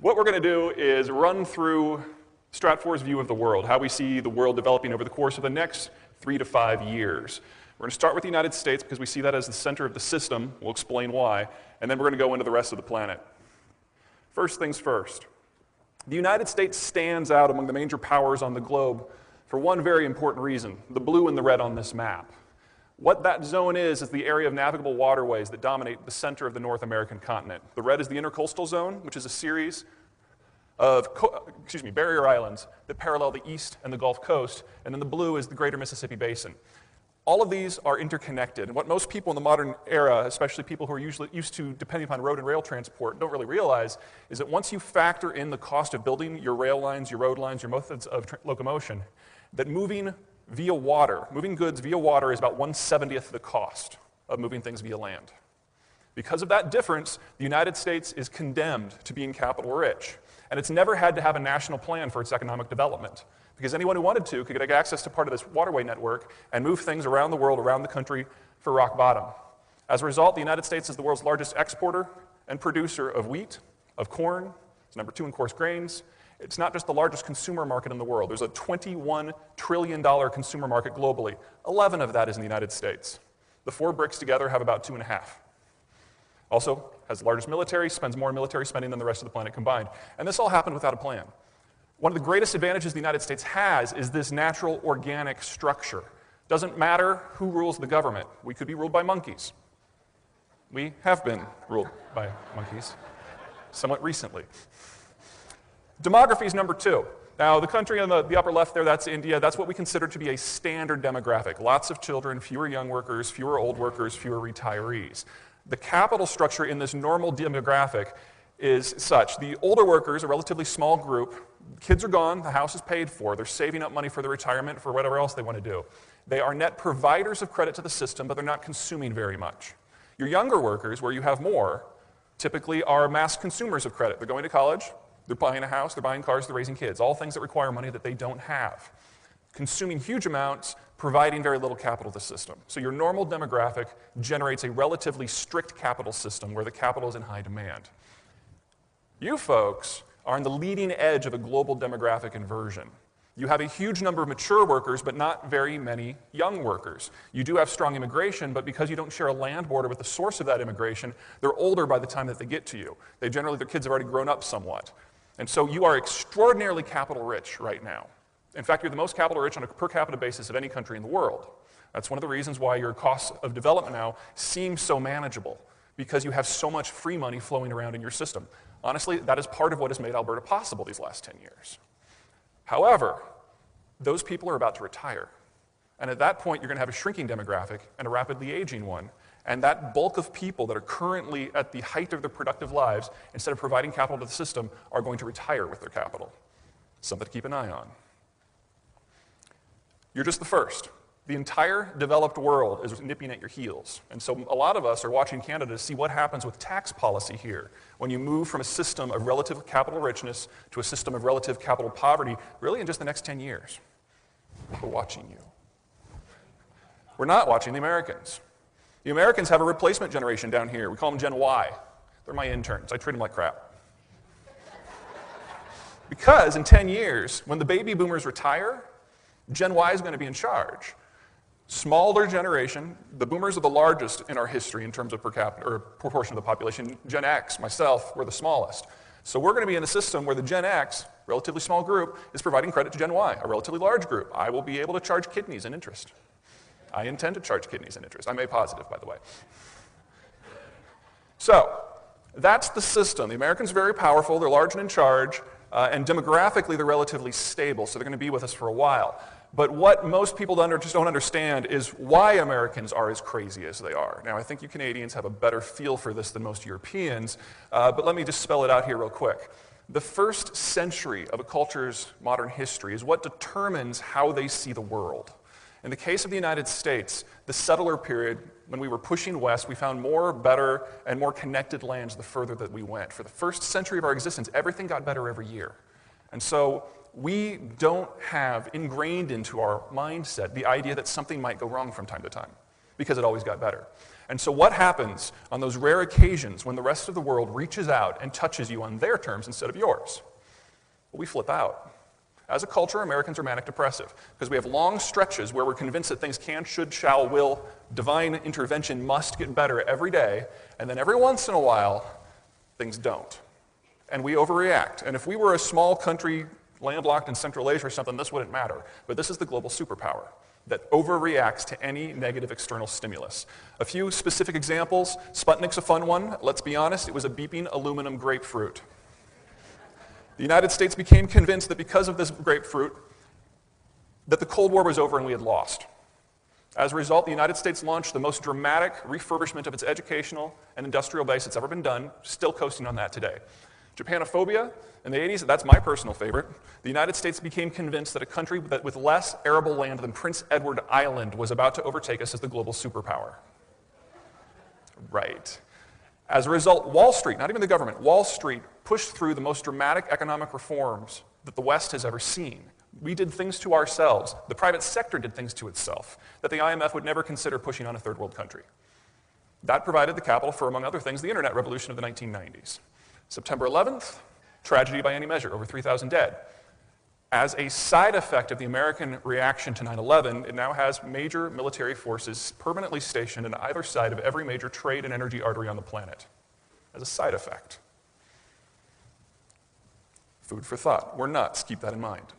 What we're going to do is run through Stratfor's view of the world, how we see the world developing over the course of the next 3 to 5 years. We're going to start with the United States because we see that as the center of the system. We'll explain why. And then we're going to go into the rest of the planet. First things first. The United States stands out among the major powers on the globe for one very important reason, the blue and the red on this map. What that zone is the area of navigable waterways that dominate the center of the North American continent. The red is the intercoastal zone, which is a series of barrier islands that parallel the east and the Gulf Coast, and then the blue is the greater Mississippi Basin. All of these are interconnected, and what most people in the modern era, especially people who are usually used to depending upon road and rail transport, don't really realize is that once you factor in the cost of building your rail lines, your road lines, your methods of locomotion, that moving goods via water is about 1/70th the cost of moving things via land. Because of that difference, the United States is condemned to being capital rich, and it's never had to have a national plan for its economic development. Because anyone who wanted to could get access to part of this waterway network and move things around the world, around the country, for rock bottom. As a result, the United States is the world's largest exporter and producer of wheat, of corn. It's number 2 in coarse grains. It's not just the largest consumer market in the world. There's a $21 trillion consumer market globally. 11 of that is in the United States. The 4 BRICS together have about 2.5. Also, has the largest military, spends more military spending than the rest of the planet combined. And this all happened without a plan. One of the greatest advantages the United States has is this natural organic structure. Doesn't matter who rules the government. We could be ruled by monkeys. We have been ruled by monkeys somewhat recently. Demography is number 2. Now, the country on the upper left there, that's India. That's what we consider to be a standard demographic. Lots of children, fewer young workers, fewer old workers, fewer retirees. The capital structure in this normal demographic is such. The older workers, a relatively small group, kids are gone, the house is paid for, they're saving up money for their retirement, for whatever else they want to do. They are net providers of credit to the system, but they're not consuming very much. Your younger workers, where you have more, typically are mass consumers of credit. They're going to college, they're buying a house, they're buying cars, they're raising kids, all things that require money that they don't have. Consuming huge amounts, providing very little capital to the system. So your normal demographic generates a relatively strict capital system where the capital is in high demand. You folks are on the leading edge of a global demographic inversion. You have a huge number of mature workers, but not very many young workers. You do have strong immigration, but because you don't share a land border with the source of that immigration, they're older by the time that they get to you. Their kids have already grown up somewhat. And so you are extraordinarily capital rich right now. In fact, you're the most capital rich on a per capita basis of any country in the world. That's one of the reasons why your costs of development now seem so manageable, because you have so much free money flowing around in your system. Honestly, that is part of what has made Alberta possible these last 10 years. However, those people are about to retire. And at that point, you're going to have a shrinking demographic and a rapidly aging one. And that bulk of people that are currently at the height of their productive lives, instead of providing capital to the system, are going to retire with their capital. Something to keep an eye on. You're just the first. The entire developed world is nipping at your heels. And so a lot of us are watching Canada to see what happens with tax policy here when you move from a system of relative capital richness to a system of relative capital poverty, really in just the next 10 years. We're watching you. We're not watching the Americans. The Americans have a replacement generation down here. We call them Gen Y. They're my interns. I treat them like crap. Because in 10 years, when the baby boomers retire, Gen Y is going to be in charge. Smaller generation, the boomers are the largest in our history in terms of per capita or proportion of the population. Gen X, myself, we're the smallest. So we're going to be in a system where the Gen X, relatively small group, is providing credit to Gen Y, a relatively large group. I will be able to charge kidneys and interest. I intend to charge kidneys and interest. I'm A positive, by the way. So that's the system. The Americans are very powerful, they're large and in charge, and demographically they're relatively stable, so they're going to be with us for a while. But what most people just don't understand is why Americans are as crazy as they are. Now, I think you Canadians have a better feel for this than most Europeans, but let me just spell it out here real quick. The first century of a culture's modern history is what determines how they see the world. In the case of the United States, the settler period, when we were pushing west, we found more, better, and more connected lands the further that we went. For the first century of our existence, everything got better every year. And so we don't have ingrained into our mindset the idea that something might go wrong from time to time, because it always got better. And so what happens on those rare occasions when the rest of the world reaches out and touches you on their terms instead of yours? Well, we flip out. As a culture, Americans are manic depressive because we have long stretches where we're convinced that things can, should, shall, will, divine intervention must get better every day, and then every once in a while, things don't. And we overreact. And if we were a small country landlocked in Central Asia or something, this wouldn't matter. But this is the global superpower that overreacts to any negative external stimulus. A few specific examples. Sputnik's a fun one. Let's be honest, it was a beeping aluminum grapefruit. The United States became convinced that because of this grapefruit, that the Cold War was over and we had lost. As a result, the United States launched the most dramatic refurbishment of its educational and industrial base that's ever been done, still coasting on that today. Japanophobia in the 80s, that's my personal favorite. The United States became convinced that a country with less arable land than Prince Edward Island was about to overtake us as the global superpower. Right. As a result, Wall Street, not even the government, Wall Street pushed through the most dramatic economic reforms that the West has ever seen. We did things to ourselves. The private sector did things to itself that the IMF would never consider pushing on a third world country. That provided the capital for, among other things, the internet revolution of the 1990s. September 11th, tragedy by any measure, over 3,000 dead. As a side effect of the American reaction to 9/11, it now has major military forces permanently stationed on either side of every major trade and energy artery on the planet. As a side effect. Food for thought. We're nuts, keep that in mind.